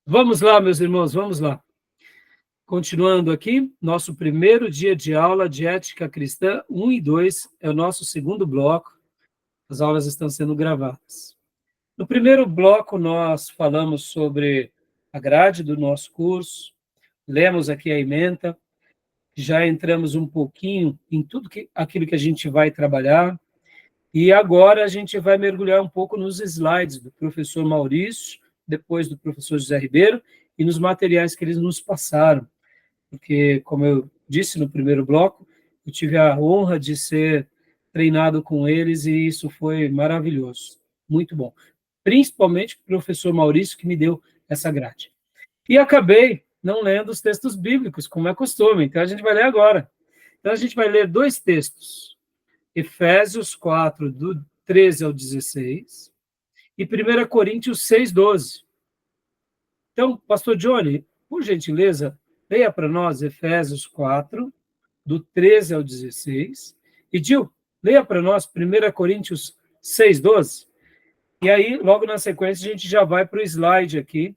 Vamos lá, meus irmãos, vamos lá. Continuando aqui, nosso primeiro dia de aula de Ética Cristã 1 e 2 é o nosso segundo bloco. As aulas estão sendo gravadas. No primeiro bloco, nós falamos sobre a grade do nosso curso, lemos aqui a ementa, já entramos um pouquinho em tudo aquilo que a gente vai trabalhar, e agora a gente vai mergulhar um pouco nos slides do professor Maurício, depois do professor José Ribeiro, e nos materiais que eles nos passaram. Porque, como eu disse no primeiro bloco, eu tive a honra de ser treinado com eles e isso foi maravilhoso, muito bom. Principalmente o professor Maurício, que me deu essa grade. E acabei não lendo os textos bíblicos, como é costume, então a gente vai ler agora. Então a gente vai ler dois textos, Efésios 4, do 13 ao 16, e 1 Coríntios 6, 12. Então, pastor Johnny, por gentileza, leia para nós Efésios 4, do 13 ao 16. E, Gil, leia para nós 1 Coríntios 6, 12. E aí, logo na sequência, a gente já vai para o slide aqui.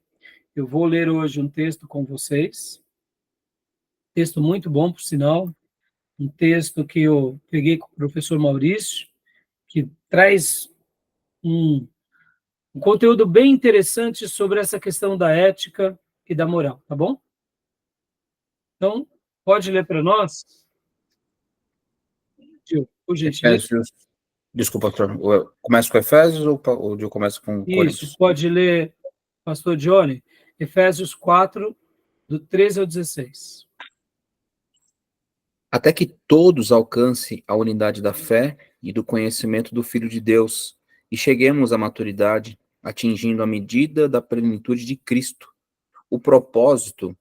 Eu vou ler hoje um texto com vocês. Texto muito bom, por sinal. Um texto que eu peguei com o professor Maurício, que traz um conteúdo bem interessante sobre essa questão da ética e da moral, tá bom? Então, pode ler para nós? Gil, por gentileza. Efésios. Desculpa, pastor. Eu começo com Efésios ou eu começo com Coríntios? Isso, pode ler, pastor Johnny, Efésios 4, do 13 ao 16. Até que todos alcancem a unidade da fé e do conhecimento do Filho de Deus, e cheguemos à maturidade, atingindo a medida da plenitude de Cristo. O propósito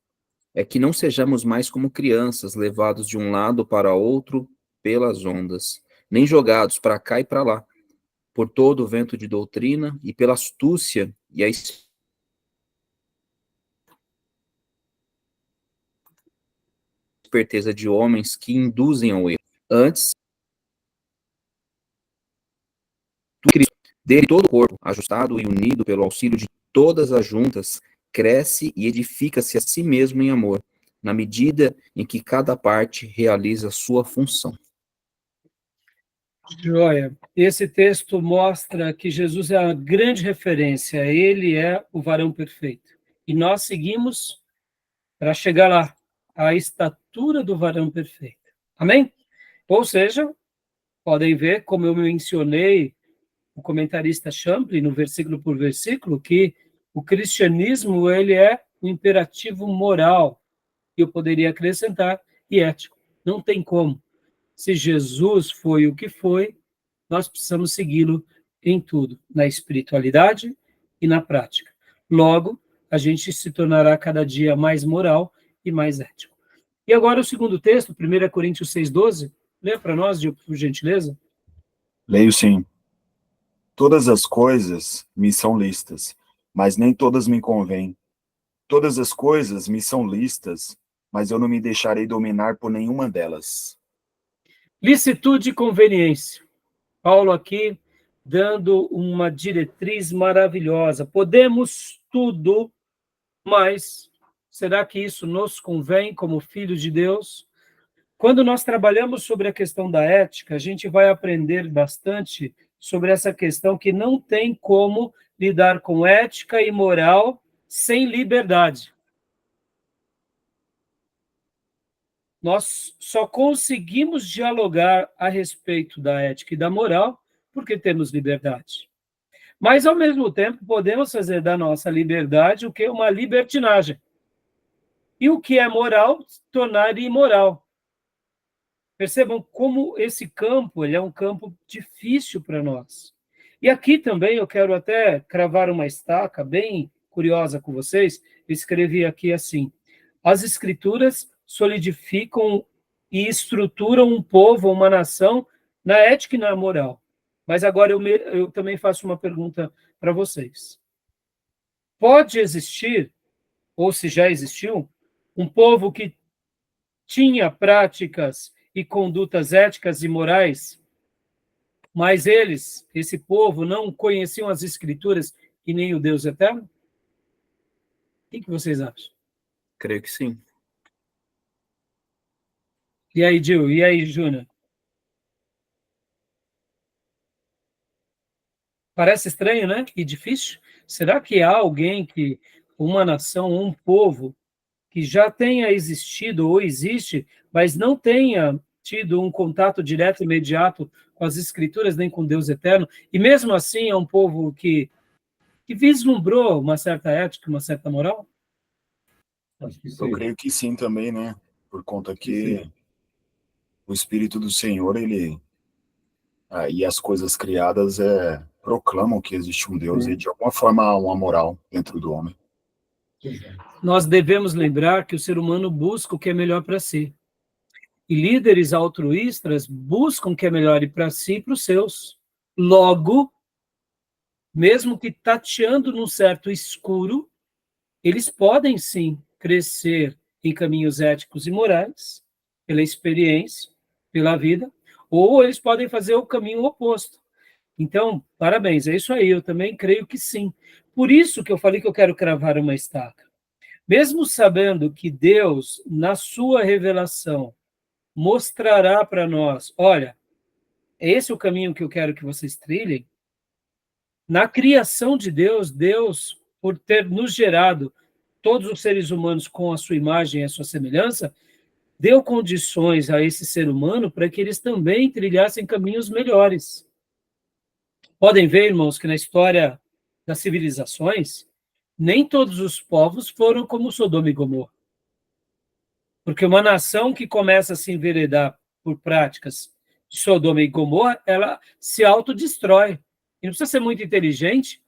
é que não sejamos mais como crianças, levados de um lado para outro pelas ondas, nem jogados para cá e para lá, por todo o vento de doutrina e pela astúcia e a esperteza de homens que induzem ao erro. Antes, dele todo o corpo, ajustado e unido pelo auxílio de todas as juntas, cresce e edifica-se a si mesmo em amor, na medida em que cada parte realiza sua função. Joia. Esse texto mostra que Jesus é a grande referência, ele é o varão perfeito. E nós seguimos para chegar lá, à estatura do varão perfeito. Amém? Ou seja, podem ver, como eu mencionei, o comentarista Champlin, no versículo por versículo, que o cristianismo ele é um imperativo moral, e eu poderia acrescentar, e ético. Não tem como. Se Jesus foi o que foi, nós precisamos segui-lo em tudo, na espiritualidade e na prática. Logo, a gente se tornará cada dia mais moral e mais ético. E agora o segundo texto, 1 Coríntios 6,12, lê para nós, por gentileza. Leio sim. Todas as coisas me são lícitas, mas nem todas me convêm. Todas as coisas me são lícitas, mas eu não me deixarei dominar por nenhuma delas. Licitude e conveniência. Paulo aqui dando uma diretriz maravilhosa. Podemos tudo, mas será que isso nos convém como filhos de Deus? Quando nós trabalhamos sobre a questão da ética, a gente vai aprender bastante sobre essa questão que não tem como lidar com ética e moral sem liberdade. Nós só conseguimos dialogar a respeito da ética e da moral porque temos liberdade. Mas, ao mesmo tempo, podemos fazer da nossa liberdade o que é uma libertinagem. E o que é moral, tornar imoral. Percebam como esse campo ele é um campo difícil para nós. E aqui também eu quero até cravar uma estaca bem curiosa com vocês. Eu escrevi aqui assim: as escrituras solidificam e estruturam um povo, uma nação, na ética e na moral. Mas agora eu também faço uma pergunta para vocês. Pode existir, ou se já existiu, um povo que tinha práticas e condutas éticas e morais, mas eles, esse povo, não conheciam as Escrituras e nem o Deus eterno? O que vocês acham? Creio que sim. E aí, Gil? E aí, Júnior? Parece estranho, né? E difícil. Será que há alguém que, uma nação, um povo, que já tenha existido ou existe, mas não tenha tido um contato direto, imediato com as Escrituras, nem com Deus eterno, e mesmo assim é um povo que vislumbrou uma certa ética, uma certa moral? Acho que Eu sim. creio que sim também, né? Por conta que o Espírito do Senhor, ele e as coisas criadas proclamam que existe um Deus e de alguma forma há uma moral dentro do homem. Nós devemos lembrar que o ser humano busca o que é melhor para si. E líderes altruístas buscam o que é melhor para si e para os seus. Logo, mesmo que tateando num certo escuro, eles podem sim crescer em caminhos éticos e morais, pela experiência, pela vida, ou eles podem fazer o caminho oposto. Então, parabéns, é isso aí, eu também creio que sim. Por isso que eu falei que eu quero cravar uma estaca. Mesmo sabendo que Deus, na sua revelação, mostrará para nós, olha, esse é o caminho que eu quero que vocês trilhem. Na criação de Deus, Deus, por ter nos gerado todos os seres humanos com a sua imagem e a sua semelhança, deu condições a esse ser humano para que eles também trilhassem caminhos melhores. Podem ver, irmãos, que na história das civilizações, nem todos os povos foram como Sodoma e Gomorra. Porque uma nação que começa a se enveredar por práticas de Sodoma e Gomorra, ela se autodestrói. E não precisa ser muito inteligente,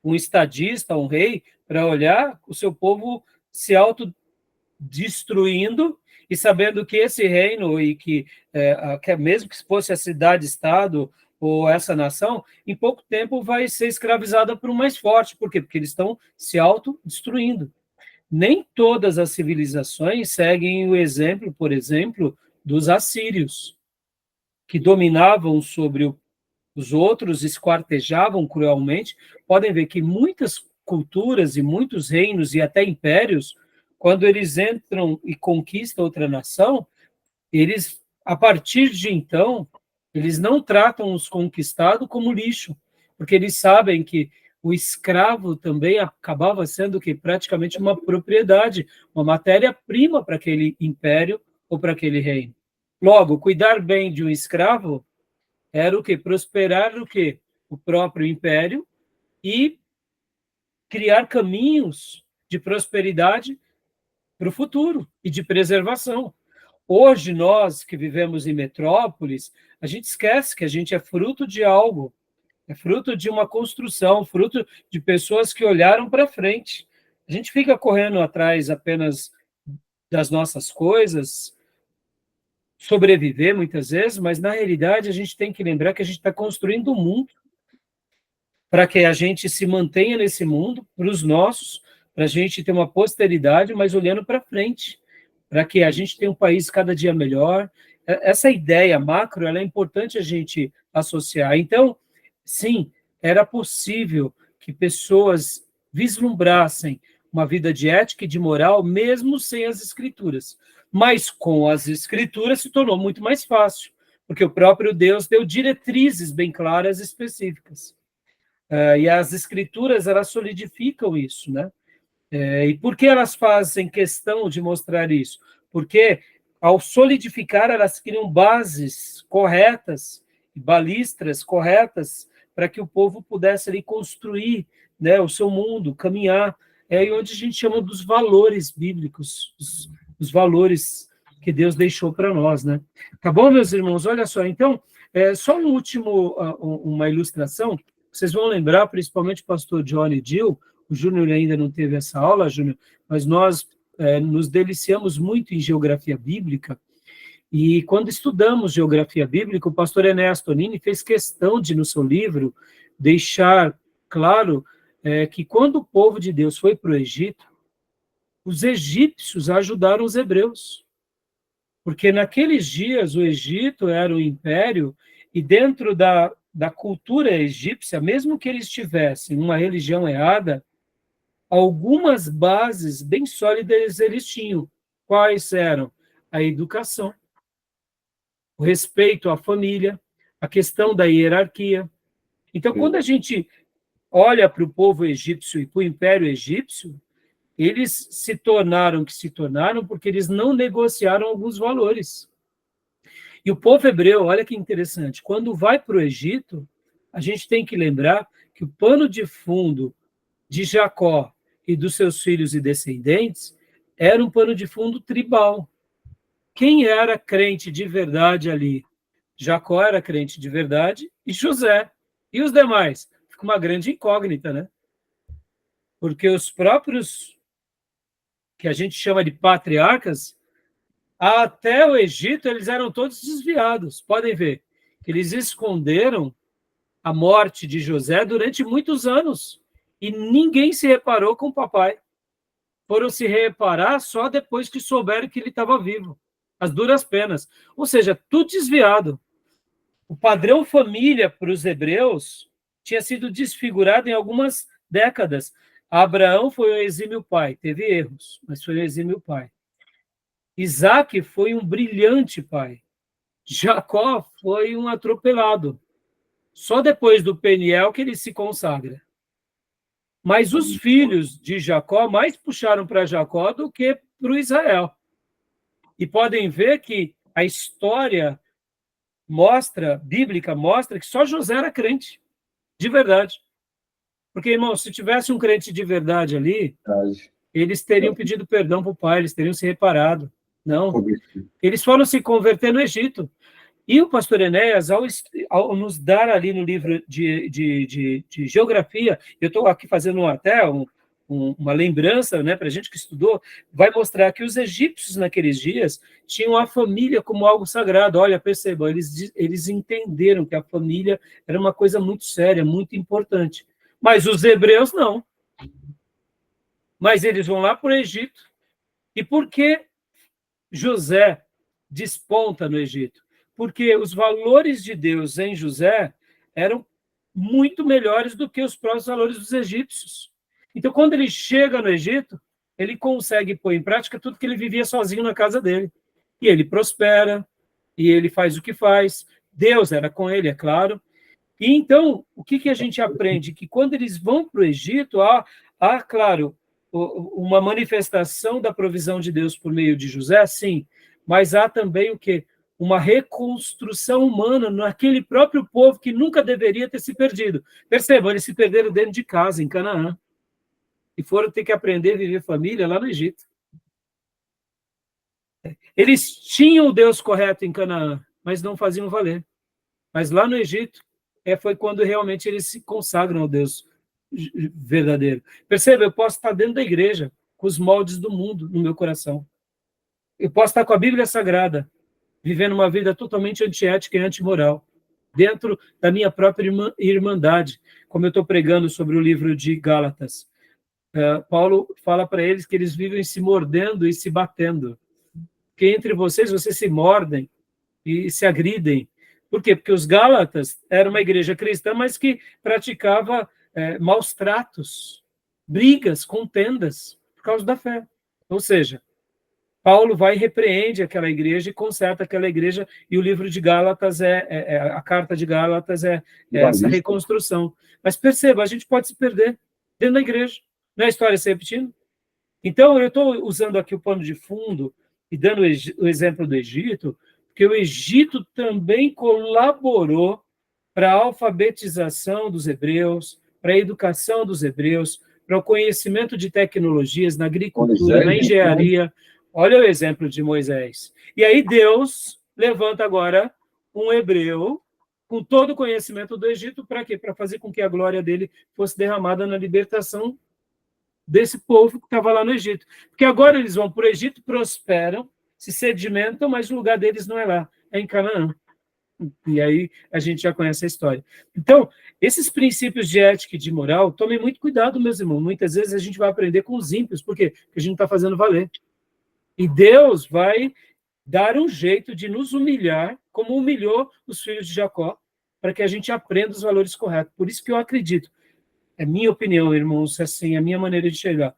um estadista, um rei, para olhar o seu povo se autodestruindo e sabendo que esse reino, e que mesmo que fosse a cidade-estado ou essa nação, em pouco tempo vai ser escravizada por um mais forte. Por quê? Porque eles estão se autodestruindo. Nem todas as civilizações seguem o exemplo, por exemplo, dos assírios, que dominavam sobre os outros, esquartejavam cruelmente. Podem ver que muitas culturas e muitos reinos e até impérios, quando eles entram e conquistam outra nação, eles, a partir de então, eles não tratam os conquistados como lixo, porque eles sabem que o escravo também acabava sendo que praticamente uma propriedade, uma matéria-prima para aquele império ou para aquele reino. Logo, cuidar bem de um escravo era o quê? Prosperar o quê? O próprio império e criar caminhos de prosperidade para o futuro e de preservação. Hoje, nós que vivemos em metrópoles, a gente esquece que a gente é fruto de algo, é fruto de uma construção, fruto de pessoas que olharam para frente. A gente fica correndo atrás apenas das nossas coisas, sobreviver muitas vezes, mas na realidade a gente tem que lembrar que a gente está construindo um mundo para que a gente se mantenha nesse mundo, para os nossos, para a gente ter uma posteridade, mas olhando para frente, para que a gente tenha um país cada dia melhor. Essa ideia macro, ela é importante a gente associar. Então, sim, era possível que pessoas vislumbrassem uma vida de ética e de moral, mesmo sem as escrituras. Mas com as escrituras se tornou muito mais fácil, porque o próprio Deus deu diretrizes bem claras e específicas. E as escrituras, elas solidificam isso, né? E por que elas fazem questão de mostrar isso? Porque, ao solidificar, elas criam bases corretas, balistras corretas, para que o povo pudesse ali construir, né, o seu mundo, caminhar. É aí onde a gente chama dos valores bíblicos, os valores que Deus deixou para nós, né? Tá bom, meus irmãos? Olha só, então, só uma ilustração. Vocês vão lembrar, principalmente o pastor John e Jill, o Júnior ainda não teve essa aula, Júnior, mas nós nos deliciamos muito em geografia bíblica, e quando estudamos geografia bíblica, o pastor Ernesto Nini fez questão de, no seu livro, deixar claro que quando o povo de Deus foi para o Egito, os egípcios ajudaram os hebreus, porque naqueles dias o Egito era um império, e dentro da cultura egípcia, mesmo que eles tivessem uma religião errada, algumas bases bem sólidas eles tinham. Quais eram? A educação, o respeito à família, a questão da hierarquia. Então, quando a gente olha para o povo egípcio e para o Império Egípcio, eles se tornaram o que se tornaram porque eles não negociaram alguns valores. E o povo hebreu, olha que interessante, quando vai para o Egito, a gente tem que lembrar que o pano de fundo de Jacó e dos seus filhos e descendentes era um pano de fundo tribal. Quem era crente de verdade ali? Jacó era crente de verdade e José. E os demais? Fica uma grande incógnita, né? Porque os próprios, que a gente chama de patriarcas, até o Egito, eles eram todos desviados. Podem ver que eles esconderam a morte de José durante muitos anos e ninguém se reparou com o papai. Foram se reparar só depois que souberam que ele estava vivo. As duras penas. Ou seja, tudo desviado. O padrão família para os hebreus tinha sido desfigurado em algumas décadas. Abraão foi um exímio pai, teve erros, mas foi um exímio pai. Isaac foi um brilhante pai. Jacó foi um atropelado. Só depois do Peniel que ele se consagra. Mas os filhos de Jacó mais puxaram para Jacó do que para o Israel. E podem ver que a história bíblica mostra que só José era crente, de verdade. Porque, irmão, se tivesse um crente de verdade ali, eles teriam pedido perdão para o pai, eles teriam se reparado. Não, eles foram se converter no Egito. E o pastor Enéas, ao nos dar ali no livro de geografia, eu estou aqui fazendo uma lembrança, né, para a gente que estudou, vai mostrar que os egípcios naqueles dias tinham a família como algo sagrado. Olha, percebam, eles entenderam que a família era uma coisa muito séria, muito importante. Mas os hebreus não. Mas eles vão lá para o Egito. E por que José desponta no Egito? Porque os valores de Deus em José eram muito melhores do que os próprios valores dos egípcios. Então, quando ele chega no Egito, ele consegue pôr em prática tudo que ele vivia sozinho na casa dele. E ele prospera, e ele faz o que faz. Deus era com ele, é claro. E então, o que a gente aprende? Que quando eles vão para o Egito, há, claro, uma manifestação da provisão de Deus por meio de José, sim, mas há também o quê? Uma reconstrução humana naquele próprio povo que nunca deveria ter se perdido. Percebam, eles se perderam dentro de casa, em Canaã, e foram ter que aprender a viver família lá no Egito. Eles tinham o Deus correto em Canaã, mas não faziam valer. Mas lá no Egito, foi quando realmente eles se consagram ao Deus verdadeiro. Perceba, eu posso estar dentro da igreja, com os moldes do mundo no meu coração. Eu posso estar com a Bíblia Sagrada, vivendo uma vida totalmente antiética e antimoral, dentro da minha própria irmandade, como eu estou pregando sobre o livro de Gálatas. Paulo fala para eles que eles vivem se mordendo e se batendo. Que entre vocês se mordem e se agridem. Por quê? Porque os Gálatas eram uma igreja cristã, mas que praticava maus tratos, brigas, contendas, por causa da fé. Ou seja, Paulo vai e repreende aquela igreja e conserta aquela igreja, e o livro de Gálatas a carta de Gálatas é essa reconstrução. Mas perceba, a gente pode se perder dentro da igreja. Não é a história se repetindo? Então, eu estou usando aqui o pano de fundo e dando o exemplo do Egito, porque o Egito também colaborou para a alfabetização dos hebreus, para a educação dos hebreus, para o conhecimento de tecnologias na agricultura, na engenharia. Olha o exemplo de Moisés. E aí Deus levanta agora um hebreu com todo o conhecimento do Egito, para quê? Para fazer com que a glória dele fosse derramada na libertação desse povo que estava lá no Egito. Porque agora eles vão para o Egito, prosperam, se sedimentam, mas o lugar deles não é lá, é em Canaã. E aí a gente já conhece a história. Então, esses princípios de ética e de moral, tomem muito cuidado, meus irmãos. Muitas vezes a gente vai aprender com os ímpios, por quê? Porque a gente não está fazendo valer. E Deus vai dar um jeito de nos humilhar, como humilhou os filhos de Jacó, para que a gente aprenda os valores corretos. Por isso que eu acredito, É minha opinião, irmãos, assim, é a minha maneira de enxergar.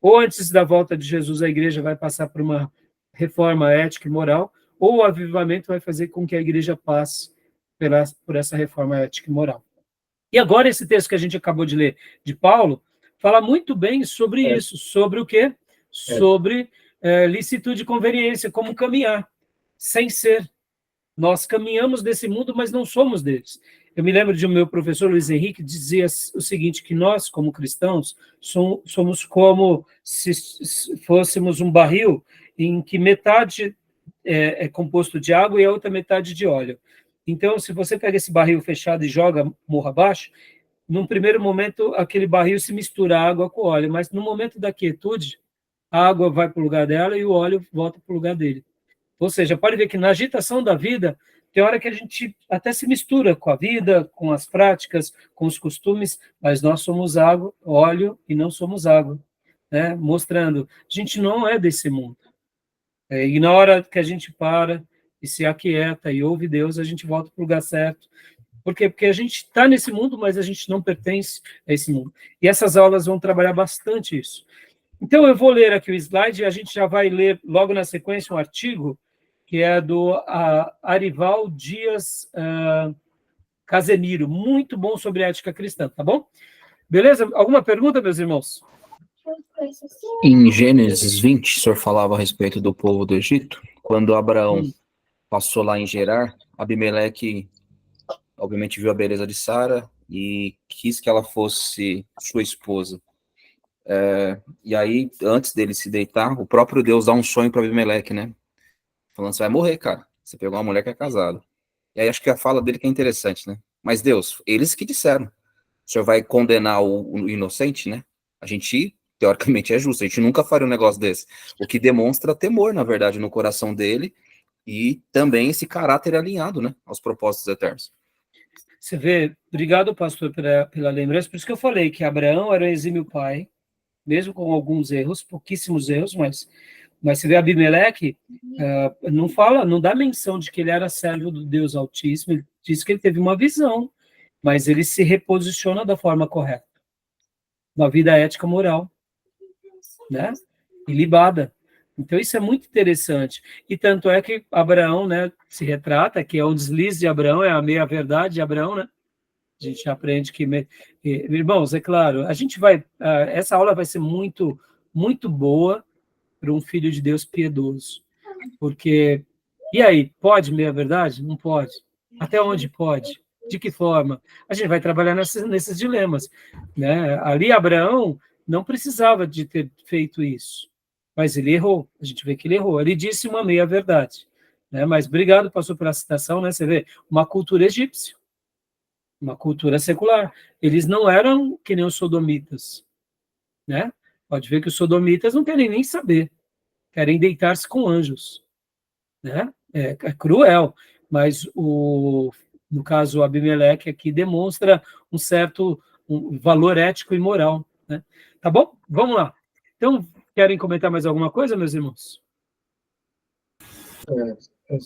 Ou antes da volta de Jesus, a igreja vai passar por uma reforma ética e moral, ou o avivamento vai fazer com que a igreja passe por essa reforma ética e moral. E agora esse texto que a gente acabou de ler, de Paulo, fala muito bem sobre isso. Sobre o quê? Sobre licitude e conveniência, como caminhar, sem ser. Nós caminhamos desse mundo, mas não somos deles. Eu me lembro de um meu professor, Luiz Henrique, dizia o seguinte, que nós, como cristãos, somos como se fôssemos um barril em que metade é composto de água e a outra metade de óleo. Então, se você pega esse barril fechado e joga morro abaixo, num primeiro momento, aquele barril se mistura água com óleo, mas no momento da quietude, a água vai para o lugar dela e o óleo volta para o lugar dele. Ou seja, pode ver que na agitação da vida, tem hora que a gente até se mistura com a vida, com as práticas, com os costumes, mas nós somos água, óleo e não somos água, né? Mostrando, a gente não é desse mundo. E na hora que a gente para e se aquieta e ouve Deus, a gente volta para o lugar certo. Por quê? Porque a gente está nesse mundo, mas a gente não pertence a esse mundo. E essas aulas vão trabalhar bastante isso. Então, eu vou ler aqui o slide e a gente já vai ler logo na sequência um artigo que é do Arival Dias Casemiro, muito bom sobre ética cristã, tá bom? Beleza? Alguma pergunta, meus irmãos? Em Gênesis 20, o senhor falava a respeito do povo do Egito. Quando Abraão passou lá em Gerar, Abimeleque, obviamente, viu a beleza de Sara e quis que ela fosse sua esposa. E aí, antes dele se deitar, o próprio Deus dá um sonho para Abimeleque, né? Falando, você vai morrer, cara. Você pegou uma mulher que é casada. E aí acho que a fala dele que é interessante, né? Mas Deus, eles que disseram. O senhor vai condenar o inocente, né? A gente, teoricamente, é justo. A gente nunca faria um negócio desse. O que demonstra temor, na verdade, no coração dele e também esse caráter alinhado, né? Aos propósitos eternos. Você vê, obrigado, pastor, pela lembrança. Por isso que eu falei que Abraão era um exímio pai, mesmo com alguns erros, pouquíssimos erros, mas você vê Abimeleque, não dá menção de que ele era servo do Deus Altíssimo, ele diz que ele teve uma visão, mas ele se reposiciona da forma correta, uma vida ética moral, né? Ilibada. Então isso é muito interessante. E tanto é que Abraão, né, se retrata, que é um deslize de Abraão, é a meia-verdade de Abraão, né? A gente aprende que... Irmãos, é claro, a gente vai... essa aula vai ser muito, muito boa para um filho de Deus piedoso. Porque... E aí, pode meia-verdade? Não pode. Até onde pode? De que forma? A gente vai trabalhar nesses dilemas, né? Ali, Abraão não precisava de ter feito isso, mas ele errou. A gente vê que ele errou. Ele disse uma meia-verdade, né? Mas obrigado, pastor, pela citação, né? Você vê, uma cultura egípcia, uma cultura secular. Eles não eram que nem os sodomitas, né? Pode ver que os sodomitas não querem nem saber, querem deitar-se com anjos, né? É cruel, mas no caso o Abimeleque aqui demonstra um certo valor ético e moral, né? Tá bom? Vamos lá. Então, querem comentar mais alguma coisa, meus irmãos?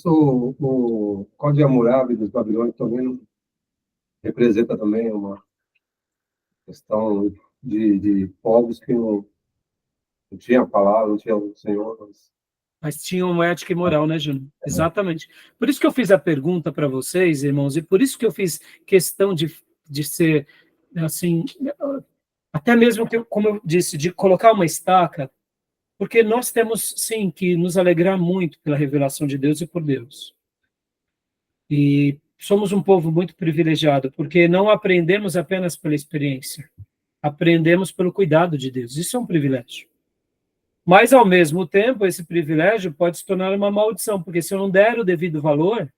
O Código Hammurabi dos Babilônios também representa também uma questão de povos que não tinham a palavra, não tinham o Senhor. Mas tinham ética e moral, né, Júnior? Exatamente. Por isso que eu fiz a pergunta para vocês, irmãos, e por isso que eu fiz questão de ser, assim, até mesmo, como eu disse, de colocar uma estaca, porque nós temos, sim, que nos alegrar muito pela revelação de Deus e por Deus. E somos um povo muito privilegiado, porque não aprendemos apenas pela experiência, aprendemos pelo cuidado de Deus. Isso é um privilégio. Mas, ao mesmo tempo, esse privilégio pode se tornar uma maldição, porque se eu não der o devido valor,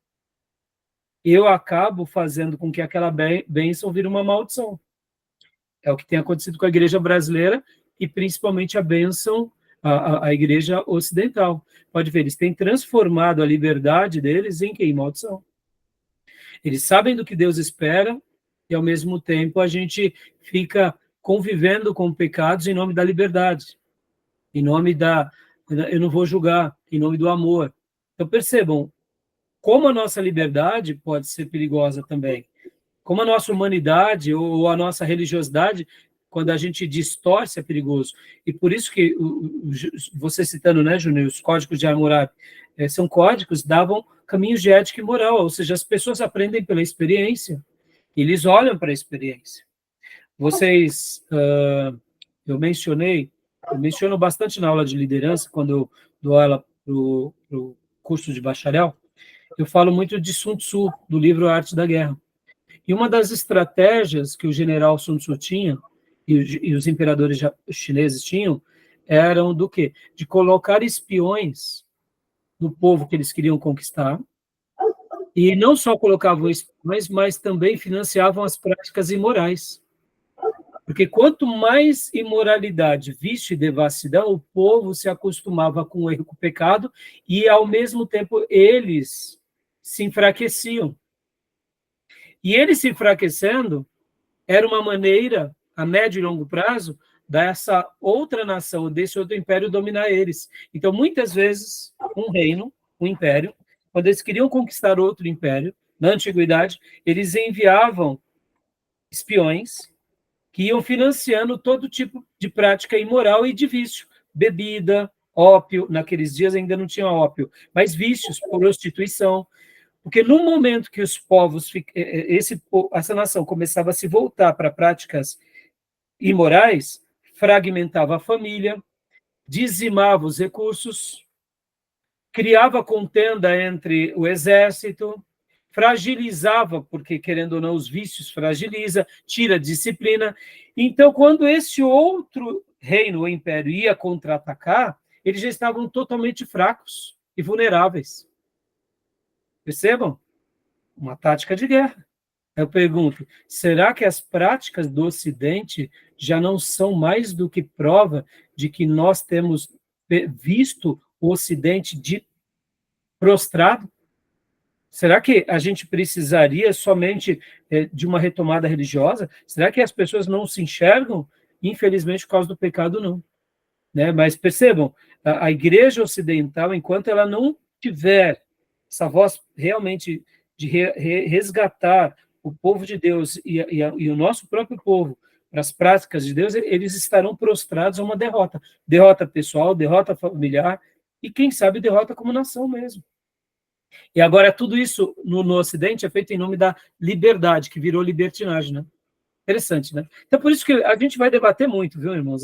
eu acabo fazendo com que aquela bênção vire uma maldição. É o que tem acontecido com a igreja brasileira e, principalmente, a bênção, a igreja ocidental. Pode ver, eles têm transformado a liberdade deles em quê? Em maldição. Eles sabem do que Deus espera e, ao mesmo tempo, a gente fica convivendo com pecados em nome da liberdade. Em nome eu não vou julgar, em nome do amor. Então, percebam como a nossa liberdade pode ser perigosa também. Como a nossa humanidade ou a nossa religiosidade, quando a gente distorce, é perigoso. E por isso que, você citando, né, Júnior, os códigos de Hammurabi, são códigos que davam caminhos de ética e moral, ou seja, as pessoas aprendem pela experiência, eles olham para a experiência. Vocês, eu menciono bastante na aula de liderança, quando eu dou aula para o curso de bacharel, eu falo muito de Sun Tzu, do livro A Arte da Guerra. E uma das estratégias que o general Sun Tzu tinha, e os imperadores chineses tinham, eram do quê? De colocar espiões no povo que eles queriam conquistar, e não só colocavam espiões, mas também financiavam as práticas imorais. Porque quanto mais imoralidade, vício e devassidão, o povo se acostumava com o erro, com o pecado, e, ao mesmo tempo, eles se enfraqueciam. E eles se enfraquecendo era uma maneira, a médio e longo prazo, dessa outra nação, desse outro império dominar eles. Então, muitas vezes, um reino, um império, quando eles queriam conquistar outro império, na antiguidade, eles enviavam espiões que iam financiando todo tipo de prática imoral e de vício. Bebida, ópio, naqueles dias ainda não tinha ópio, mas vícios, prostituição. Porque no momento que os povos, essa nação começava a se voltar para práticas imorais, fragmentava a família, dizimava os recursos, criava contenda entre o exército, fragilizava, porque, querendo ou não, os vícios fragiliza, tira a disciplina. Então, quando esse outro reino, o império, ia contra-atacar, eles já estavam totalmente fracos e vulneráveis. Percebam? Uma tática de guerra. Eu pergunto, será que as práticas do Ocidente já não são mais do que prova de que nós temos visto o Ocidente prostrado? Será que a gente precisaria somente de uma retomada religiosa? Será que as pessoas não se enxergam? Infelizmente, por causa do pecado, não. Né? Mas percebam, a igreja ocidental, enquanto ela não tiver essa voz realmente de resgatar o povo de Deus e o nosso próprio povo para as práticas de Deus, eles estarão prostrados a uma derrota. Derrota pessoal, derrota familiar e, quem sabe, derrota como nação mesmo. E agora tudo isso no Ocidente é feito em nome da liberdade, que virou libertinagem, né? Interessante, né? Então, por isso que a gente vai debater muito, viu, irmãos?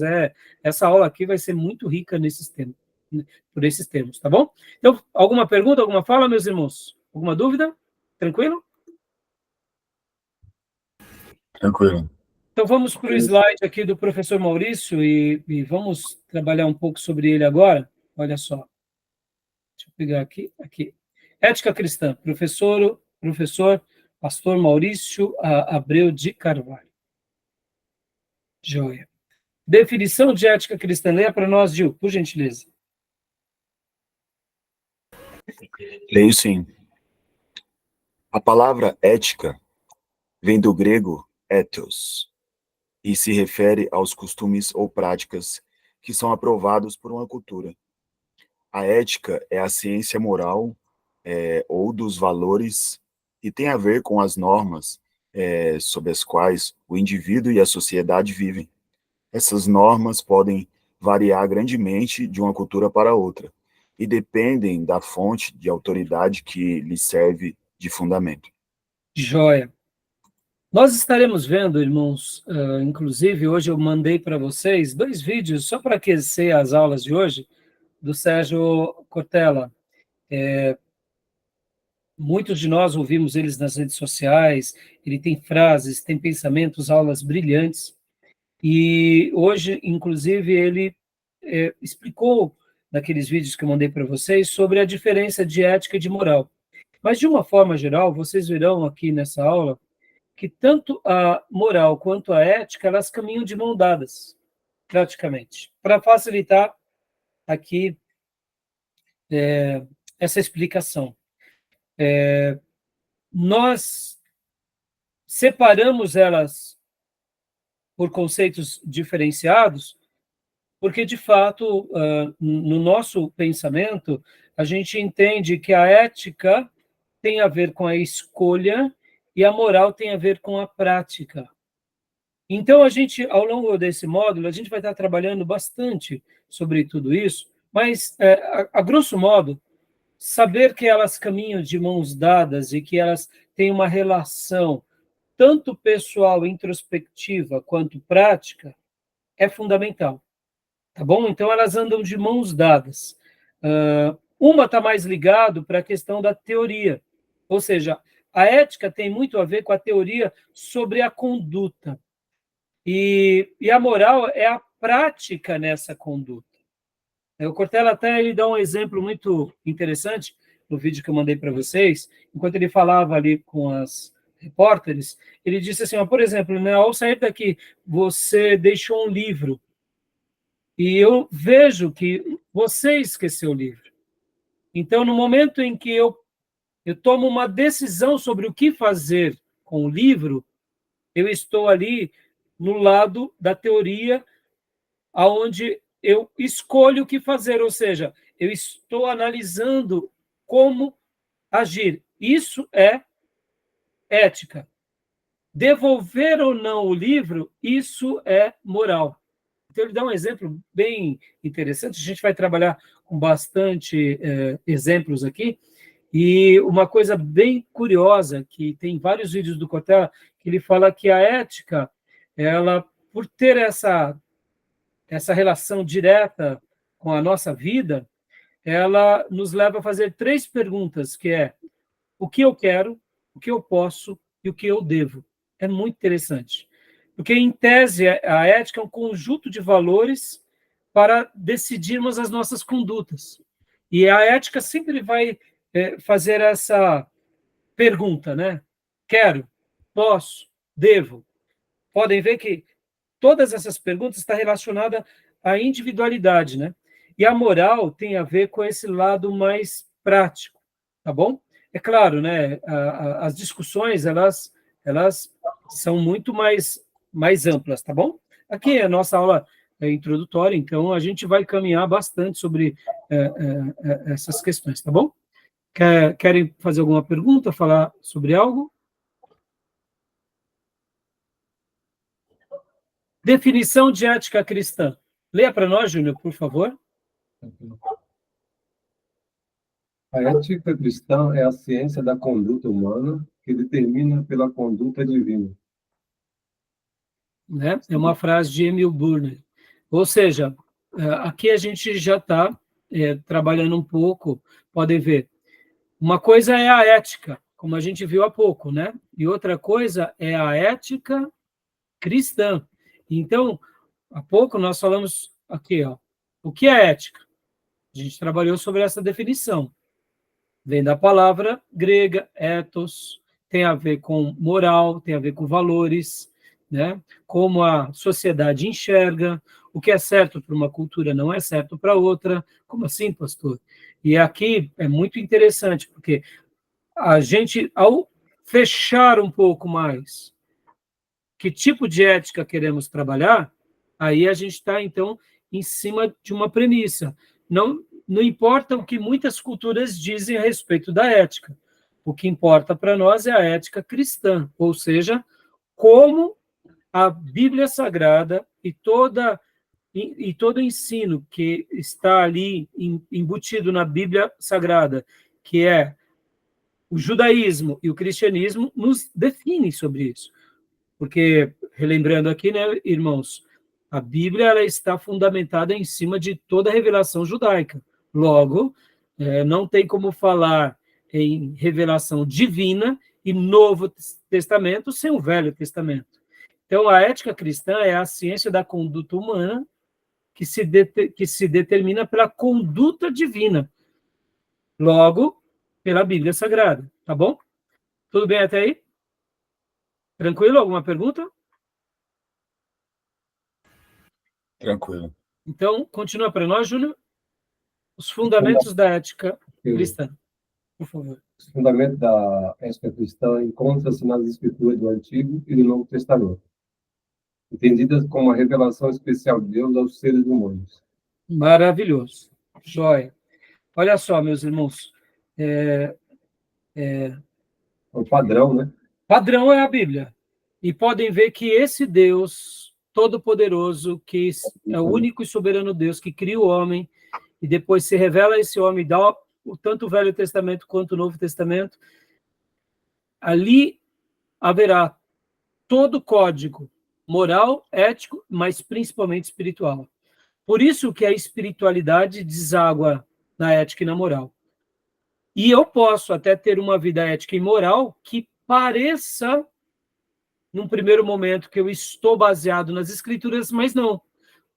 Essa aula aqui vai ser muito rica nesses temas, por esses termos, tá bom? Então, alguma pergunta, alguma fala, meus irmãos? Alguma dúvida? Tranquilo? Tranquilo. Então, vamos para o slide aqui do professor Maurício e vamos trabalhar um pouco sobre ele agora. Olha só. Deixa eu pegar aqui. Ética cristã, professor pastor Maurício Abreu de Carvalho. Joia. Definição de ética cristã. Leia para nós, Gil, por gentileza. Leio sim. A palavra ética vem do grego ethos e se refere aos costumes ou práticas que são aprovados por uma cultura. A ética é a ciência moral ou dos valores e tem a ver com as normas sob as quais o indivíduo e a sociedade vivem. Essas normas podem variar grandemente de uma cultura para outra e dependem da fonte de autoridade que lhe serve de fundamento. Joia. Nós estaremos vendo, irmãos, inclusive hoje eu mandei para vocês 2 vídeos só para aquecer as aulas de hoje, do Sérgio Cortella. Muitos de nós ouvimos eles nas redes sociais, ele tem frases, tem pensamentos, aulas brilhantes, e hoje, inclusive, ele explicou, naqueles vídeos que eu mandei para vocês, sobre a diferença de ética e de moral. Mas, de uma forma geral, vocês verão aqui nessa aula que tanto a moral quanto a ética, elas caminham de mão dadas, praticamente, para facilitar aqui essa explicação. Nós separamos elas por conceitos diferenciados, porque, de fato, no nosso pensamento, a gente entende que a ética tem a ver com a escolha e a moral tem a ver com a prática. Então, a gente, ao longo desse módulo, a gente vai estar trabalhando bastante sobre tudo isso, mas, a grosso modo, saber que elas caminham de mãos dadas e que elas têm uma relação tanto pessoal, introspectiva, quanto prática, é fundamental, tá bom? Então, elas andam de mãos dadas. Uma está mais ligado para a questão da teoria, ou seja, a ética tem muito a ver com a teoria sobre a conduta, e a moral é a prática nessa conduta. O Cortella até ele dá um exemplo muito interessante no vídeo que eu mandei para vocês, enquanto ele falava ali com as repórteres, ele disse assim, ó, por exemplo, né, ao sair daqui, você deixou um livro, e eu vejo que você esqueceu o livro. Então, no momento em que eu tomo uma decisão sobre o que fazer com o livro, eu estou ali no lado da teoria, aonde eu escolho o que fazer, ou seja, eu estou analisando como agir. Isso é ética. Devolver ou não o livro, isso é moral. Então, ele dá um exemplo bem interessante, a gente vai trabalhar com bastante exemplos aqui, e uma coisa bem curiosa, que tem vários vídeos do Cortella, que ele fala que a ética, ela, por ter essa relação direta com a nossa vida, ela nos leva a fazer 3 perguntas, que é o que eu quero, o que eu posso e o que eu devo. É muito interessante. Porque, em tese, a ética é um conjunto de valores para decidirmos as nossas condutas. E a ética sempre vai fazer essa pergunta, né? Quero, posso, devo. Podem ver que todas essas perguntas estão relacionadas à individualidade, né? E a moral tem a ver com esse lado mais prático, tá bom? É claro, né? As discussões, elas são muito mais amplas, tá bom? Aqui é a nossa aula introdutória, então a gente vai caminhar bastante sobre essas questões, tá bom? Querem fazer alguma pergunta, falar sobre algo? Definição de ética cristã. Leia para nós, Júnior, por favor. A ética cristã é a ciência da conduta humana que determina pela conduta divina. Né? É uma frase de Emil Burner. Ou seja, aqui a gente já está trabalhando um pouco, podem ver. Uma coisa é a ética, como a gente viu há pouco, né? E outra coisa é a ética cristã. Então, há pouco nós falamos aqui, ó, o que é ética? A gente trabalhou sobre essa definição. Vem da palavra grega, ethos, tem a ver com moral, tem a ver com valores, né? Como a sociedade enxerga, o que é certo para uma cultura não é certo para outra. Como assim, pastor? E aqui é muito interessante, porque a gente, ao fechar um pouco mais que tipo de ética queremos trabalhar, aí a gente está, então, em cima de uma premissa. Não importa o que muitas culturas dizem a respeito da ética. O que importa para nós é a ética cristã, ou seja, como a Bíblia Sagrada e todo o ensino que está ali embutido na Bíblia Sagrada, que é o judaísmo e o cristianismo, nos definem sobre isso. Porque, relembrando aqui, né, irmãos, a Bíblia ela está fundamentada em cima de toda a revelação judaica. Logo, não tem como falar em revelação divina e Novo Testamento sem o Velho Testamento. Então, a ética cristã é a ciência da conduta humana que se determina pela conduta divina. Logo, pela Bíblia Sagrada. Tá bom? Tudo bem até aí? Tranquilo? Alguma pergunta? Tranquilo. Então, continua para nós, Júlio, os fundamentos da ética cristã, por favor. Os fundamentos da ética cristã encontram-se nas escrituras do Antigo e do Novo Testamento, entendidas como a revelação especial de Deus aos seres humanos. Maravilhoso. Joia. Olha só, meus irmãos. É o padrão, né? Padrão é a Bíblia. E podem ver que esse Deus todo-poderoso, que é o único e soberano Deus que cria o homem, e depois se revela a esse homem, dá tanto o Velho Testamento quanto o Novo Testamento, ali haverá todo o código moral, ético, mas principalmente espiritual. Por isso que a espiritualidade deságua na ética e na moral. E eu posso até ter uma vida ética e moral que pareça, num primeiro momento, que eu estou baseado nas escrituras, mas não.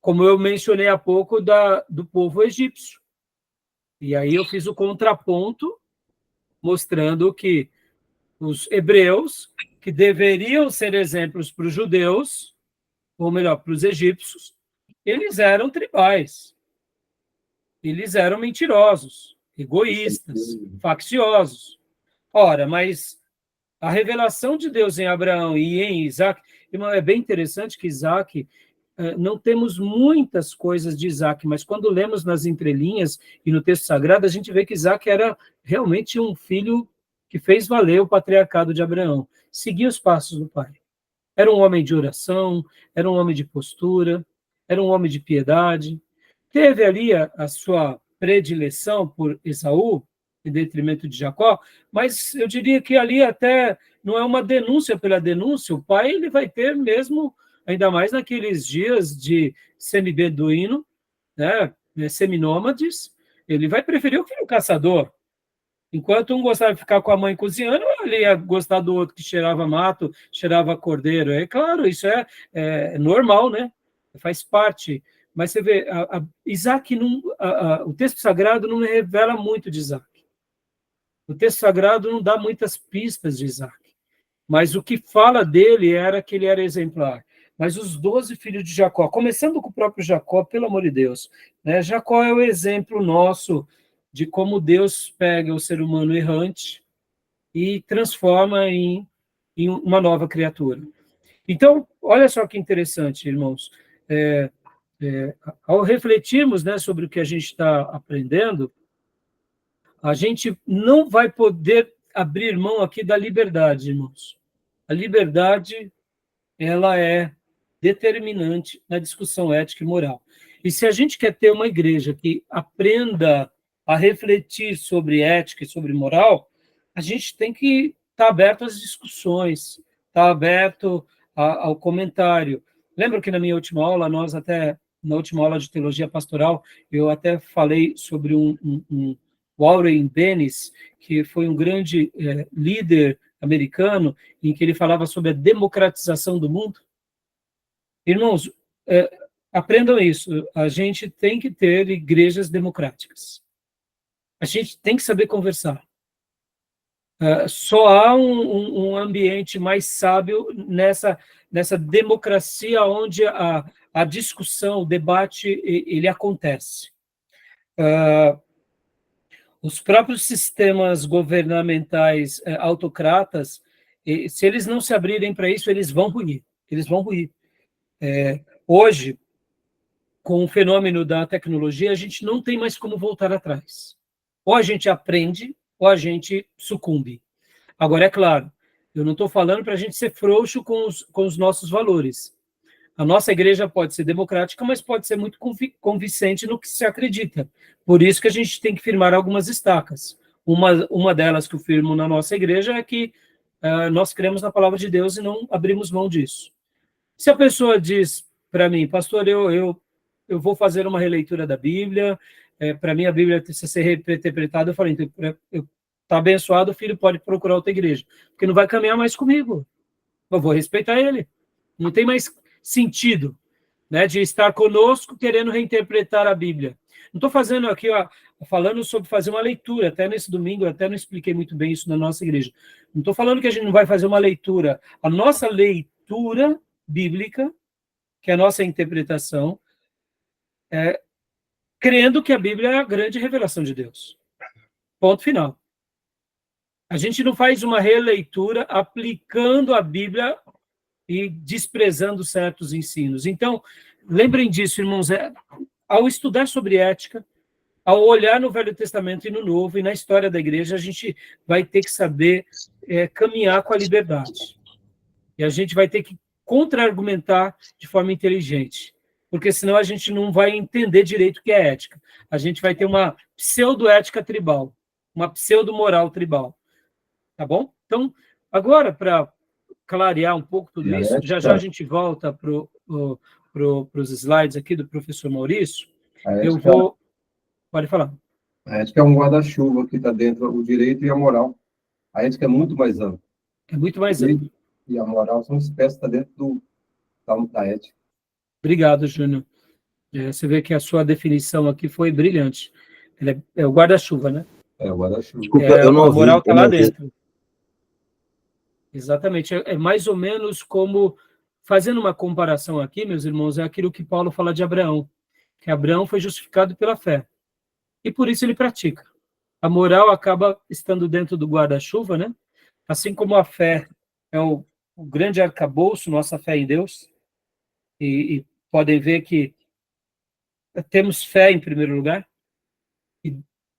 Como eu mencionei há pouco do povo egípcio. E aí eu fiz o contraponto, mostrando que os hebreus, que deveriam ser exemplos para os judeus, ou melhor, para os egípcios, eles eram tribais. Eles eram mentirosos, egoístas, facciosos. Ora, mas a revelação de Deus em Abraão e em Isaac, irmão, é bem interessante que Isaac, não temos muitas coisas de Isaac, mas quando lemos nas entrelinhas e no texto sagrado, a gente vê que Isaac era realmente um filho que fez valer o patriarcado de Abraão, seguia os passos do pai. Era um homem de oração, era um homem de postura, era um homem de piedade. Teve ali a sua predileção por Esaú, em detrimento de Jacó, mas eu diria que ali até não é uma denúncia pela denúncia, o pai ele vai ter mesmo, ainda mais naqueles dias de semi-beduíno, né, seminômades, ele vai preferir o filho caçador. Enquanto um gostava de ficar com a mãe cozinhando, ele ia gostar do outro que cheirava mato, cheirava cordeiro. É claro, isso é normal, né? Faz parte. Mas você vê, Isaac, o texto sagrado não revela muito de Isaac. O texto sagrado não dá muitas pistas de Isaac. Mas o que fala dele era que ele era exemplar. Mas os 12 filhos de Jacó, começando com o próprio Jacó, pelo amor de Deus, né? Jacó é o exemplo nosso de como Deus pega o ser humano errante e transforma em uma nova criatura. Então, olha só que interessante, irmãos. Ao refletirmos, né, sobre o que a gente está aprendendo, a gente não vai poder abrir mão aqui da liberdade, irmãos. A liberdade, ela é determinante na discussão ética e moral. E se a gente quer ter uma igreja que aprenda a refletir sobre ética e sobre moral, a gente tem que estar aberto às discussões, estar aberto ao comentário. Lembra que na minha última aula, na última aula de teologia pastoral, eu até falei sobre um Warren Bennis, que foi um grande líder americano, em que ele falava sobre a democratização do mundo. Irmãos, aprendam isso. A gente tem que ter igrejas democráticas. A gente tem que saber conversar. Só há um ambiente mais sábio nessa democracia onde a discussão, o debate, ele acontece. Os próprios sistemas governamentais autocratas, se eles não se abrirem para isso, eles vão ruir. Eles vão ruir. Hoje, com o fenômeno da tecnologia, a gente não tem mais como voltar atrás. Ou a gente aprende, ou a gente sucumbe. Agora, é claro, eu não estou falando para a gente ser frouxo com os nossos valores. A nossa igreja pode ser democrática, mas pode ser muito convincente no que se acredita. Por isso que a gente tem que firmar algumas estacas. Uma delas que eu firmo na nossa igreja é que nós cremos na palavra de Deus e não abrimos mão disso. Se a pessoa diz para mim, pastor, eu vou fazer uma releitura da Bíblia, para mim a Bíblia precisa ser reinterpretada, eu falei, então, está abençoado, o filho pode procurar outra igreja, porque não vai caminhar mais comigo. Eu vou respeitar ele. Não tem mais sentido, né, de estar conosco querendo reinterpretar a Bíblia. Não estou fazendo aqui, falando sobre fazer uma leitura, até nesse domingo, eu até não expliquei muito bem isso na nossa igreja. Não estou falando que a gente não vai fazer uma leitura. A nossa leitura bíblica, que é a nossa interpretação, crendo que a Bíblia é a grande revelação de Deus. Ponto final. A gente não faz uma releitura aplicando a Bíblia e desprezando certos ensinos. Então, lembrem disso, irmãos, ao estudar sobre ética, ao olhar no Velho Testamento e no Novo, e na história da igreja, a gente vai ter que saber caminhar com a liberdade. E a gente vai ter que contra-argumentar de forma inteligente, porque senão a gente não vai entender direito o que é ética. A gente vai ter uma pseudo-ética tribal, uma pseudo-moral tribal. Tá bom? Então, agora, para clarear um pouco tudo E a isso, já ética, a gente volta para os slides aqui do professor Maurício. a Eu ética, vou... Pode falar. a ética é um guarda-chuva que está dentro o direito e a moral. A ética é muito mais ampla. É muito O mais amplo. direito e a moral são espécies que estão dentro da ética. Obrigado, Júnior. Você vê que a sua definição aqui foi brilhante. Ele é o guarda-chuva, né? É o guarda-chuva. Desculpa, eu não A ouvi, moral está eu não lá ouvi. dentro. Exatamente. É mais ou menos como, fazendo uma comparação aqui, meus irmãos, é aquilo que Paulo fala de Abraão, que Abraão foi justificado pela fé. E por isso ele pratica. A moral acaba estando dentro do guarda-chuva, né? Assim como a fé é o grande arcabouço, nossa fé em Deus, e podem ver que temos fé em primeiro lugar,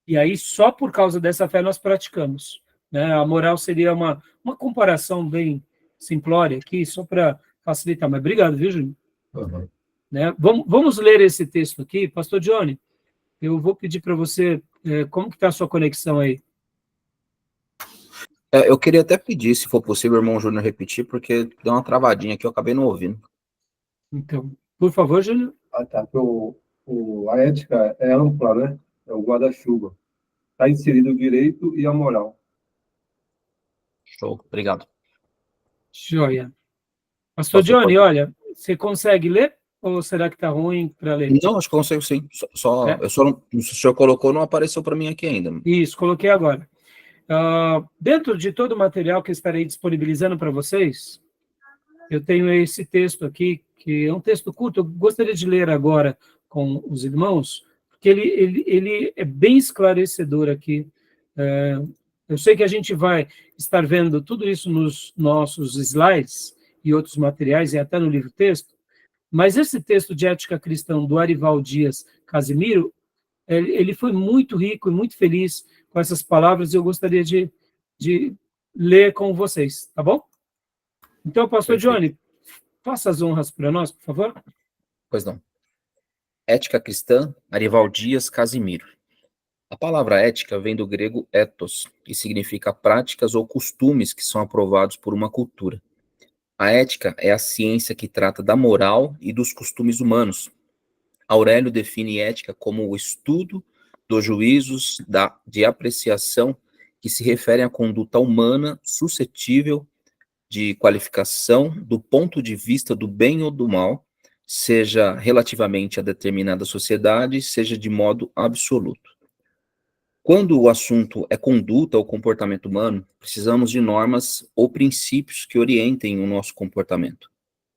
e aí só por causa dessa fé nós praticamos. Né? A moral seria uma comparação bem simplória aqui, só para facilitar. Mas obrigado, viu, Júnior? Uhum. Né? Vamos ler esse texto aqui. Pastor Johnny, eu vou pedir para você, como que está a sua conexão aí? Eu queria até pedir, se for possível, o irmão Júnior repetir, porque deu uma travadinha aqui, eu acabei não ouvindo. Então, por favor, Júnior. Ah, tá. A ética é ampla, né? É o guarda-chuva. Está inserido o direito e a moral. Show, obrigado. Joia. Pastor Pastor, Johnny, pode... olha, você consegue ler? Ou será que está ruim para ler? Não, acho que eu consigo sim. É? Eu só não, se o senhor colocou, não apareceu para mim aqui ainda. Isso, coloquei agora. Dentro de todo o material que eu estarei disponibilizando para vocês, eu tenho esse texto aqui, que é um texto curto, eu gostaria de ler agora com os irmãos, porque ele é bem esclarecedor aqui. Eu sei que a gente vai estar vendo tudo isso nos nossos slides e outros materiais, e até no livro-texto, mas esse texto de ética cristã do Arival Dias Casimiro, ele foi muito rico e muito feliz com essas palavras, e eu gostaria de ler com vocês, tá bom? Então, pastor Perfeito. Johnny, faça as honras para nós, por favor. Pois não. Ética cristã, Arival Dias Casimiro. A palavra ética vem do grego ethos, que significa práticas ou costumes que são aprovados por uma cultura. A ética é a ciência que trata da moral e dos costumes humanos. Aurélio define ética como o estudo dos juízos de apreciação que se referem à conduta humana suscetível de qualificação do ponto de vista do bem ou do mal, seja relativamente a determinada sociedade, seja de modo absoluto. Quando o assunto é conduta ou comportamento humano, precisamos de normas ou princípios que orientem o nosso comportamento.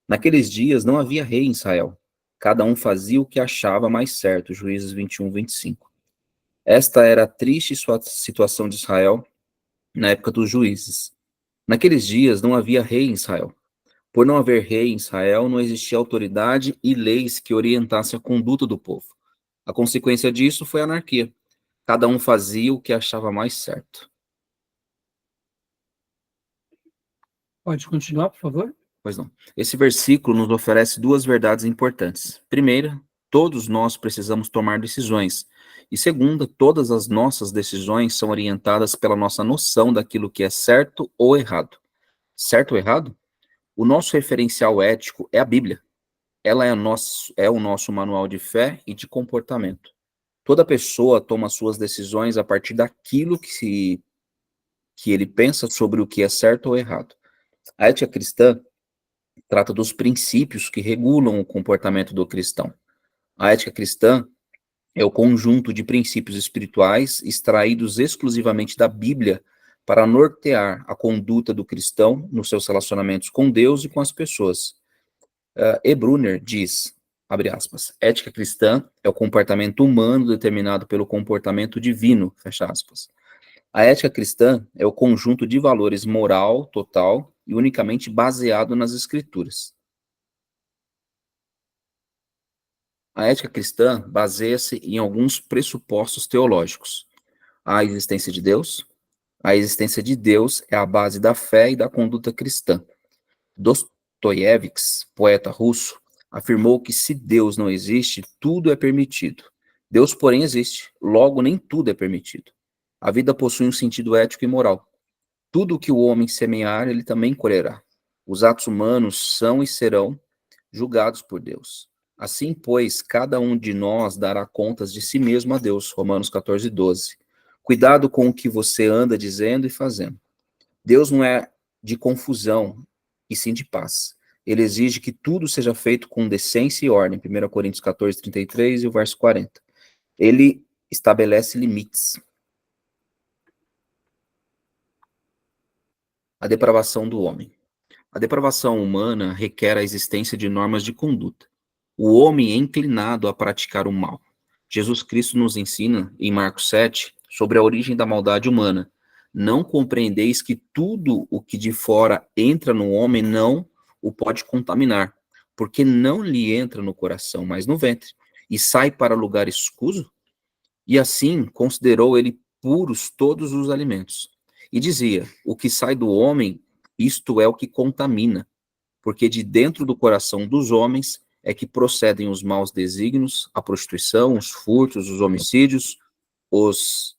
Naqueles dias não havia rei em Israel. Cada um fazia o que achava mais certo. Juízes 21, 25. Esta era a triste situação de Israel na época dos juízes. Naqueles dias não havia rei em Israel. Por não haver rei em Israel, não existia autoridade e leis que orientassem a conduta do povo. A consequência disso foi a anarquia. Cada um fazia o que achava mais certo. Pode continuar, por favor. Pois não. Esse versículo nos oferece duas verdades importantes. Primeira, todos nós precisamos tomar decisões. E segunda, todas as nossas decisões são orientadas pela nossa noção daquilo que é certo ou errado. Certo ou errado? O nosso referencial ético é a Bíblia. Ela é o nosso manual de fé e de comportamento. Toda pessoa toma suas decisões a partir daquilo que ele pensa sobre o que é certo ou errado. A ética cristã trata dos princípios que regulam o comportamento do cristão. A ética cristã é o conjunto de princípios espirituais extraídos exclusivamente da Bíblia para nortear a conduta do cristão nos seus relacionamentos com Deus e com as pessoas. E. Brunner diz, abre aspas, ética cristã é o comportamento humano determinado pelo comportamento divino, fecha aspas. A ética cristã é o conjunto de valores moral, total e unicamente baseado nas escrituras. A ética cristã baseia-se em alguns pressupostos teológicos. A existência de Deus, A existência de Deus é a base da fé e da conduta cristã. Dostoiévski, poeta russo, afirmou que se Deus não existe, tudo é permitido. Deus, porém, existe, logo nem tudo é permitido. A vida possui um sentido ético e moral. Tudo o que o homem semear, ele também colherá. Os atos humanos são e serão julgados por Deus. Assim, pois, cada um de nós dará contas de si mesmo a Deus. Romanos 14:12. Cuidado com o que você anda dizendo e fazendo. Deus não é de confusão, e sim de paz. Ele exige que tudo seja feito com decência e ordem. 1 Coríntios 14:33 e o verso 40. Ele estabelece limites. A depravação do homem. A depravação humana requer a existência de normas de conduta. O homem é inclinado a praticar o mal. Jesus Cristo nos ensina, em Marcos 7, sobre a origem da maldade humana. Não compreendeis que tudo o que de fora entra no homem não o pode contaminar, porque não lhe entra no coração, mas no ventre, e sai para lugar escuso? E assim considerou ele puros todos os alimentos. E dizia: o que sai do homem, isto é o que contamina, porque de dentro do coração dos homens é que procedem os maus desígnios, a prostituição, os furtos, os homicídios, os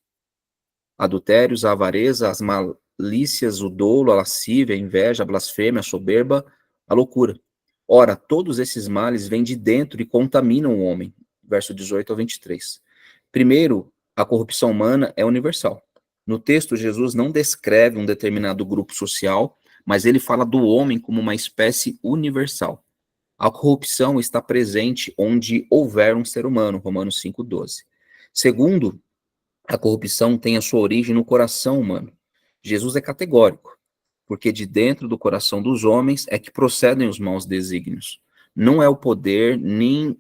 adultérios, a avareza, as malícias, o dolo, a lascívia, a inveja, a blasfêmia, a soberba, a loucura. Ora, todos esses males vêm de dentro e contaminam o homem. Verso 18 ao 23. Primeiro, a corrupção humana é universal. No texto, Jesus não descreve um determinado grupo social, mas ele fala do homem como uma espécie universal. A corrupção está presente onde houver um ser humano, Romanos 5:12. Segundo, a corrupção tem a sua origem no coração humano. Jesus é categórico, porque de dentro do coração dos homens é que procedem os maus desígnios. Não é o poder, nem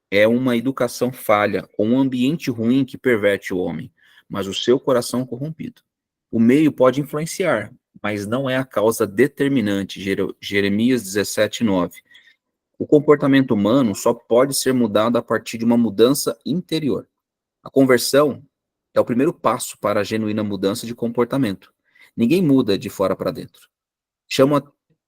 é uma educação falha ou um ambiente ruim que perverte o homem, mas o seu coração corrompido. O meio pode influenciar, mas não é a causa determinante. Jeremias 17:9. O comportamento humano só pode ser mudado a partir de uma mudança interior. A conversão é o primeiro passo para a genuína mudança de comportamento. Ninguém muda de fora para dentro. Chamo a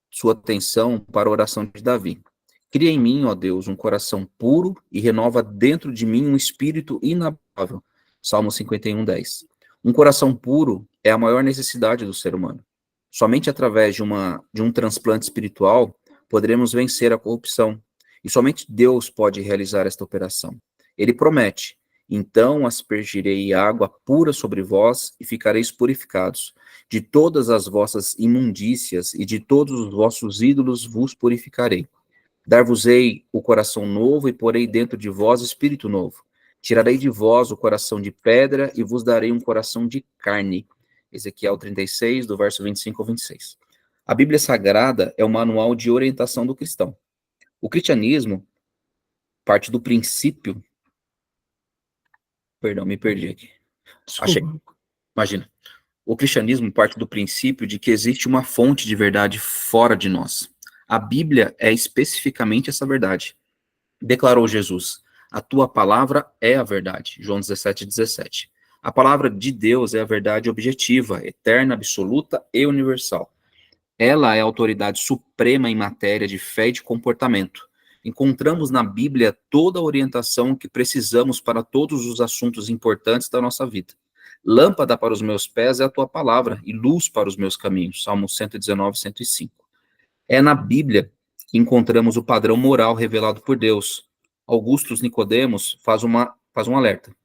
sua atenção para a oração de Davi. Cria em mim, ó Deus, um coração puro e renova dentro de mim um espírito inabalável. Salmo 51:10. Um coração puro é a maior necessidade do ser humano. Somente através de um transplante espiritual poderemos vencer a corrupção. E somente Deus pode realizar esta operação. Ele promete: então aspergirei água pura sobre vós e ficareis purificados. De todas as vossas imundícias e de todos os vossos ídolos vos purificarei. Dar-vos-ei o coração novo e porei dentro de vós espírito novo. Tirarei de vós o coração de pedra e vos darei um coração de carne. Ezequiel 36, do verso 25 ao 26. A Bíblia Sagrada é o manual de orientação do cristão. O cristianismo parte do princípio... Perdão, me perdi aqui. Achei. Imagina. O cristianismo parte do princípio de que existe uma fonte de verdade fora de nós. A Bíblia é especificamente essa verdade. Declarou Jesus: a tua palavra é a verdade. João 17:17. A palavra de Deus é a verdade objetiva, eterna, absoluta e universal. Ela é a autoridade suprema em matéria de fé e de comportamento. Encontramos na Bíblia toda a orientação que precisamos para todos os assuntos importantes da nossa vida. Lâmpada para os meus pés é a tua palavra e luz para os meus caminhos. Salmo 119, 105. É na Bíblia que encontramos o padrão moral revelado por Deus. Augustus Nicodemos faz um alerta.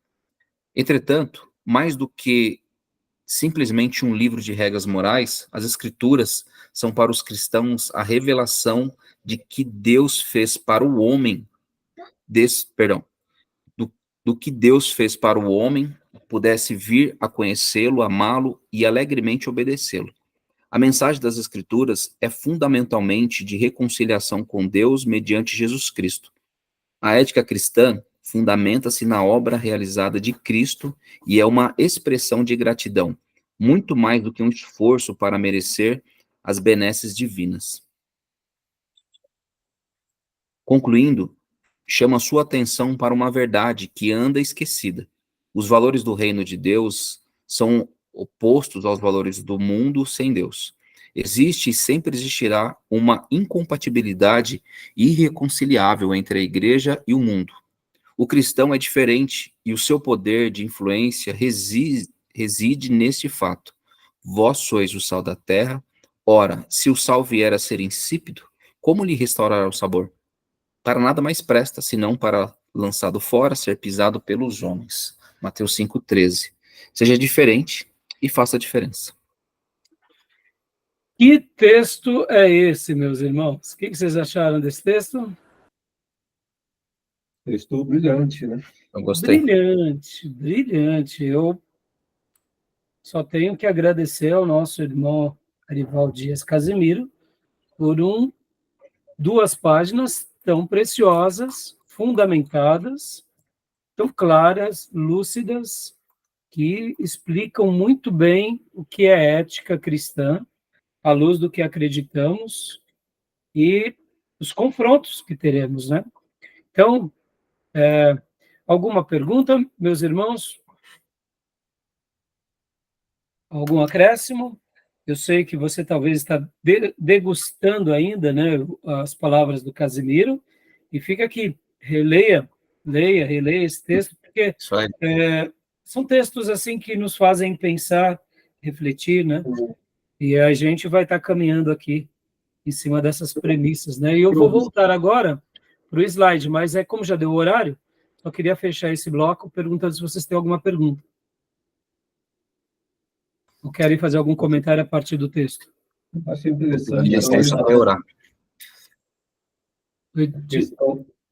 Entretanto, mais do que simplesmente um livro de regras morais, as Escrituras são para os cristãos a revelação de que Deus fez para o homem, do que Deus fez para o homem, pudesse vir a conhecê-lo, amá-lo e alegremente obedecê-lo. A mensagem das Escrituras é fundamentalmente de reconciliação com Deus mediante Jesus Cristo. A ética cristã fundamenta-se na obra realizada de Cristo e é uma expressão de gratidão, muito mais do que um esforço para merecer as benesses divinas. Concluindo, chamo a sua atenção para uma verdade que anda esquecida. Os valores do reino de Deus são opostos aos valores do mundo sem Deus. Existe e sempre existirá uma incompatibilidade irreconciliável entre a igreja e o mundo. O cristão é diferente e o seu poder de influência reside neste fato. Vós sois o sal da terra. Ora, se o sal vier a ser insípido, como lhe restaurará o sabor? Para nada mais presta, senão para, lançado fora, ser pisado pelos homens. Mateus 5,13. Seja diferente e faça a diferença. Que texto é esse, meus irmãos? O que vocês acharam desse texto? Texto brilhante, né? Eu gostei. Brilhante, brilhante. Eu só tenho que agradecer ao nosso irmão Arival Dias Casimiro por duas páginas tão preciosas, fundamentadas, tão claras, lúcidas, que explicam muito bem o que é ética cristã, à luz do que acreditamos e os confrontos que teremos, né? Então, alguma pergunta, meus irmãos? Algum acréscimo? Eu sei que você talvez está degustando ainda, né, as palavras do Casimiro, e fica aqui, releia esse texto, porque são textos assim que nos fazem pensar, refletir, né? E a gente vai estar caminhando aqui em cima dessas premissas, né? E eu vou voltar agora para o slide, mas como já deu o horário, só queria fechar esse bloco perguntando se vocês têm alguma pergunta. Ou querem fazer algum comentário a partir do texto? Achei interessante.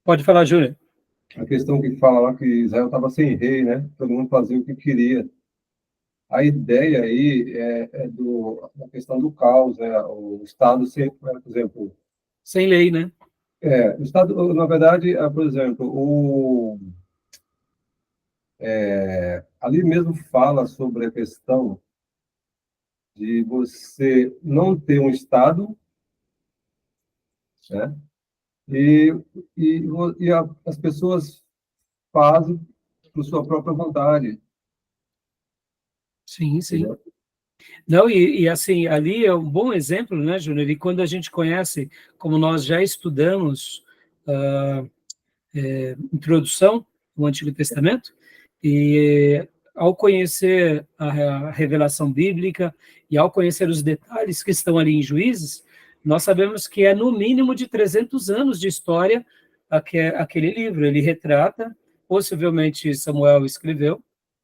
Pode falar, Júlia. A questão que fala lá que Israel estava sem rei, né? Todo mundo fazia o que queria. A ideia aí da questão do caos, né? O Estado sempre, por exemplo... Sem lei, né? O Estado, na verdade, por exemplo, ali mesmo fala sobre a questão de você não ter um Estado, né? E as pessoas fazem por sua própria vontade. Sim, sim. Não, e assim, ali é um bom exemplo, né, Júnior? E quando a gente conhece, como nós já estudamos introdução no Antigo Testamento, e ao conhecer a revelação bíblica e ao conhecer os detalhes que estão ali em Juízes, nós sabemos que é no mínimo de 300 anos de história aquele livro. Ele retrata, possivelmente Samuel escreveu,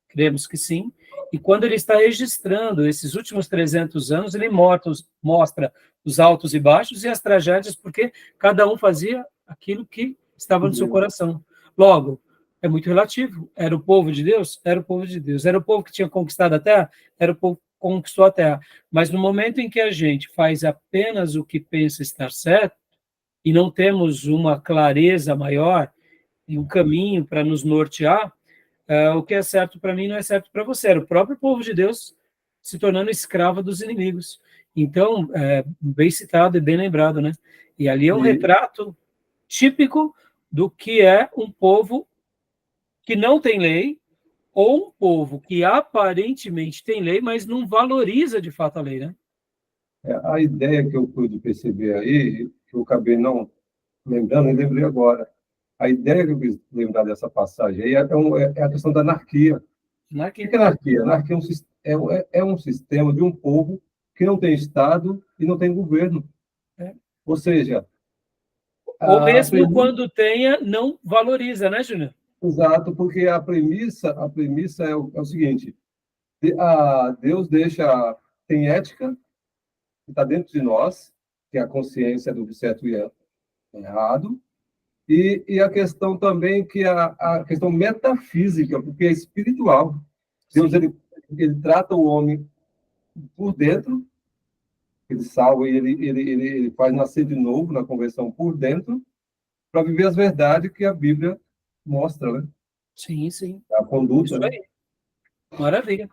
cremos que sim, e quando ele está registrando esses últimos 300 anos, ele mostra os altos e baixos e as tragédias, porque cada um fazia aquilo que estava no seu coração. Logo, é muito relativo. Era o povo de Deus? Era o povo de Deus. Era o povo que tinha conquistado a terra? Era o povo que conquistou a terra. Mas no momento em que a gente faz apenas o que pensa estar certo, e não temos uma clareza maior e um caminho para nos nortear, o que é certo para mim não é certo para você. Era o próprio povo de Deus se tornando escravo dos inimigos. Então, bem citado e bem lembrado, né? E ali é um retrato típico do que é um povo que não tem lei, ou um povo que aparentemente tem lei, mas não valoriza de fato a lei, né? A ideia que eu pude perceber aí, que eu acabei não lembrando, eu lembrei agora. A ideia que eu quis lembrar dessa passagem aí é a questão da anarquia. O que é anarquia? Anarquia é um sistema de um povo que não tem Estado e não tem governo. Ou seja... Ou mesmo quando tenha, não valoriza, né, Júnior? Exato, porque a premissa é o seguinte: Deus tem ética, que está dentro de nós, que é a consciência do certo e errado, e a questão também que a questão metafísica, porque é espiritual. Deus ele trata o homem por dentro, ele salva e ele faz nascer de novo na conversão por dentro, para viver as verdades que a Bíblia mostra, né? Sim, sim. A conduta. Isso aí. Maravilha.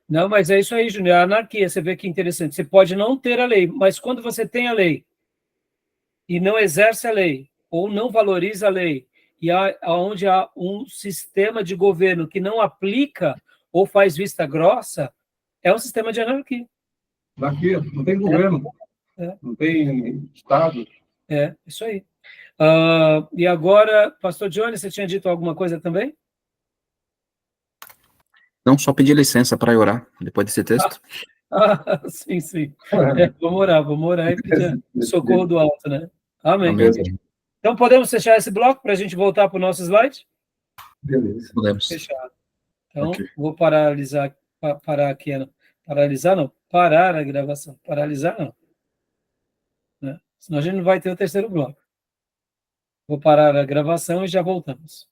Não, mas é isso aí, Júnior. A anarquia, você vê que interessante. Você pode não ter a lei, mas quando você tem a lei e não exerce a lei, ou não valoriza a lei, e onde há um sistema de governo que não aplica ou faz vista grossa, é um sistema de anarquia. Daqui não tem governo, não tem Estado. É, isso aí. E agora, pastor Johnny, você tinha dito alguma coisa também? Não, só pedir licença para orar depois desse texto. Sim, sim. Vamos orar e pedir socorro do alto, né? Amém. Amém. Então, podemos fechar esse bloco para a gente voltar para o nosso slide? Beleza. Podemos. Fechado. Então, Ok. vou paralisar, parar aqui, paralisar não, parar a gravação. Paralisar não. Né? Senão a gente não vai ter o terceiro bloco. Vou parar a gravação e já voltamos.